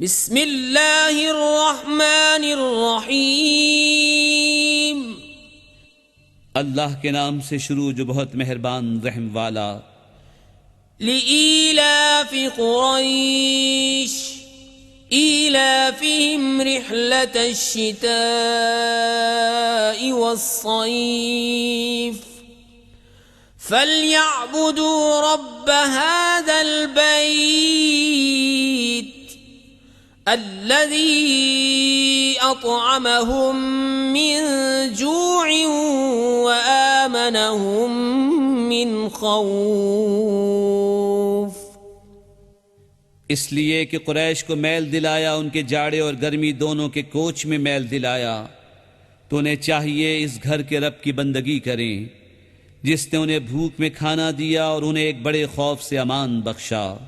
बिस्मिल्लाहिर्रहमानिर्रहीम। अल्लाह के नाम से शुरू जो बहुत मेहरबान रहम वाला। लिईलाफि कुरैश ईलाफिहिम रिहलतश शिताइ वस्सैफ फलयअबुदू रब्ब हाज़ल बैत अल्लज़ी अतअमहुम मिन जूइन व आमनहुम मिन खौफ। इसलिए कि कुरैश को मैल दिलाया, उनके जाड़े और गर्मी दोनों के कोच में मैल दिलाया, तो उन्हें चाहिए इस घर के रब की बंदगी करें जिसने उन्हें भूख में खाना दिया और उन्हें एक बड़े खौफ से अमान बख्शा।